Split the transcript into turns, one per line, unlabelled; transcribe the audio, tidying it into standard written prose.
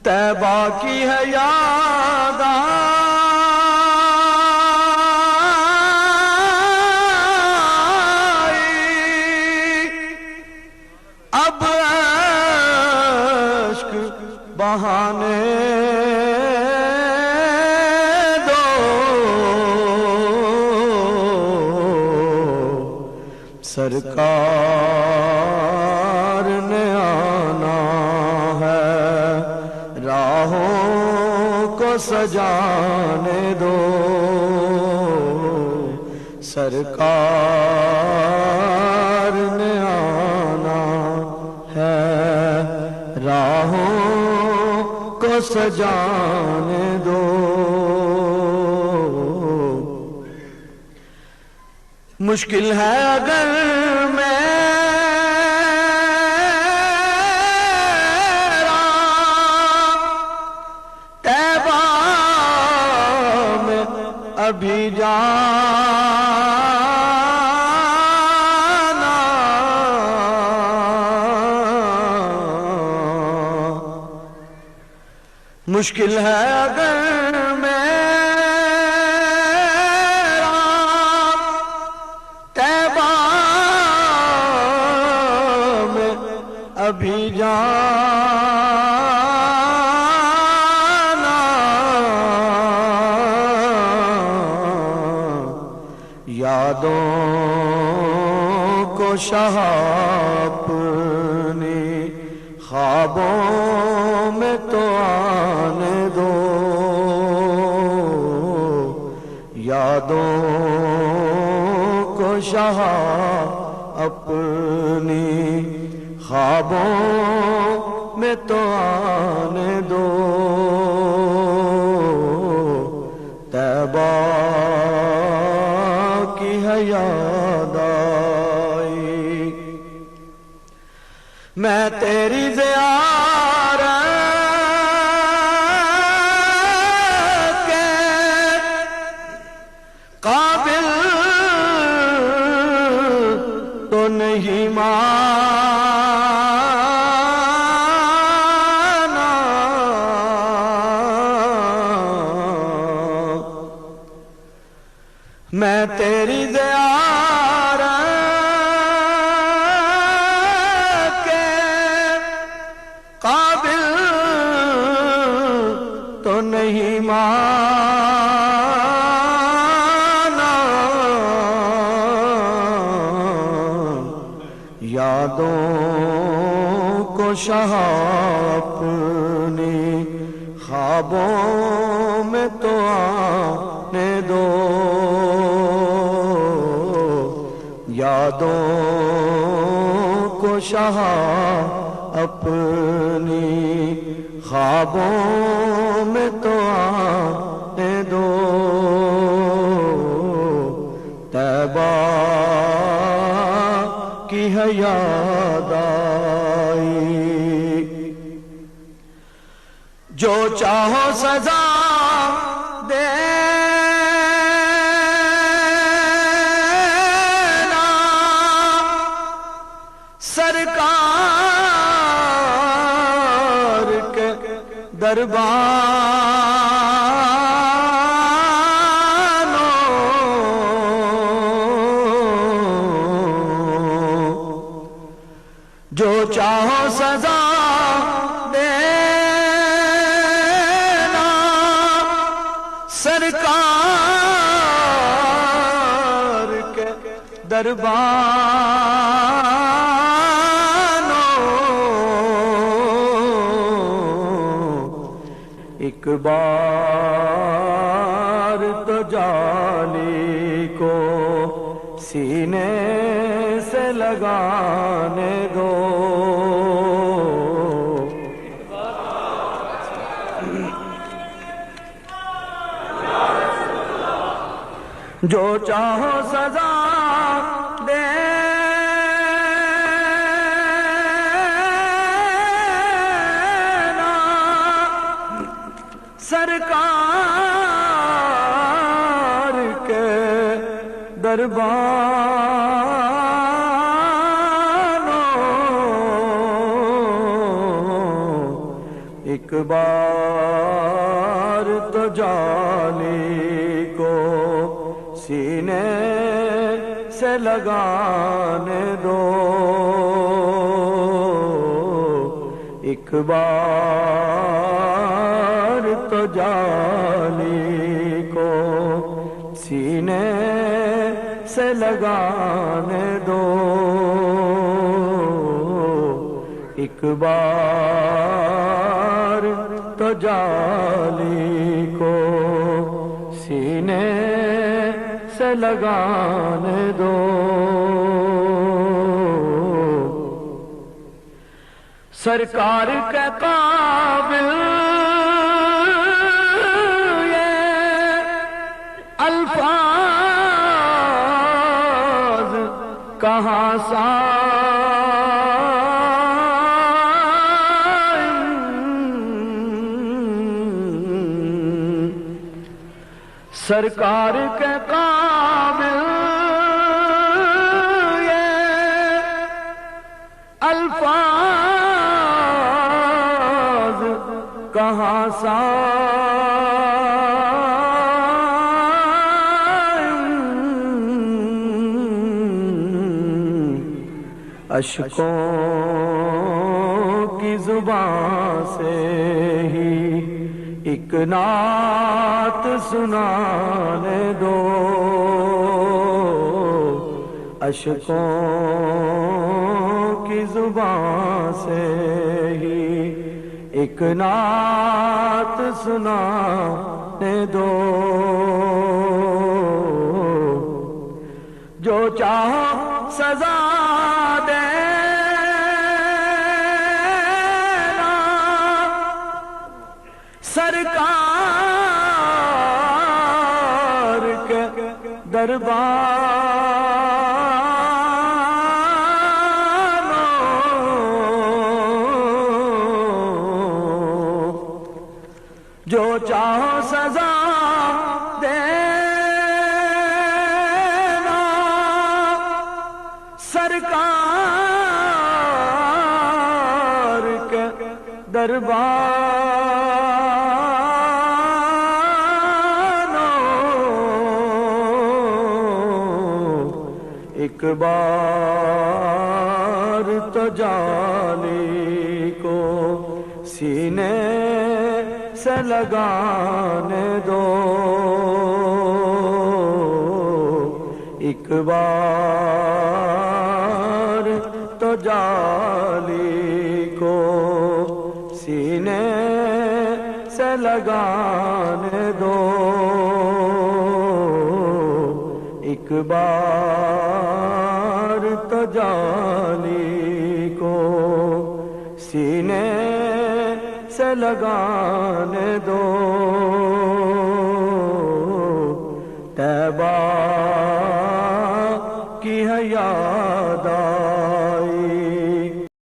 طیبہ کی ہے یاد آئی، اب عشق بہانے دو، سرکار نے آنا ہے، راہوں کو سجانے دو، سرکار نے آنا ہے، راہوں کو سجانے دو۔ مشکل ہے اگر میرا طیبہ میں ابھی جانا، مشکل ہے اگر ابھی جانا، یادوں کو شاہ اپنی خوابوں میں تو آنے دو، یادوں کو شاہ اپنی خوابوں میں تو آنے دو، طیبہ کی ہے یاد آئی، میں تیری زیارت کے قابل تو نہیں میں تیری زیارت کے قابل تو نہیں مانا، یادوں کو شاہ اپنی خوابوں میں تو آنے دو، یادوں کو شاہ اپنی خوابوں میں تو آنے دو، طیبہ کی ہے یاد آئی، جو چاہو سزا دینا، سرکار کے دربانوں، جو چاہو سزا دینا، سرکار کے دربانوں، ایک بار تو جالی کو سینے سے لگانے دو، جو چاہو سزا دینا، سرکار کے دربانوں، ایک بار تو جالی کو سینے سے لگانے دو، ایک بار تو جالی کو سینے سے لگانے دو، ایک بار تو جالی کو سینے سے لگانے دو۔ سرکار کے قابل یہ الفاظ کہاں سرکار کے قابل یہ الفاظ کہاں اشکوں کی زبان سے ہی ایک نعت سنانے دو، اشکوں کی زبان سے ہی ایک نعت سنانے دو، جو چاہو سزا دینا سرکار کے درباروں، جو چاہو سزا دینا سرکار کے درباروں، ایک بار تو جالی کو سینے سے لگانے دو، ایک بار تو جالی کو سینے سے لگانے دو، ایک بار تو جالی کو سینے سے لگانے دو۔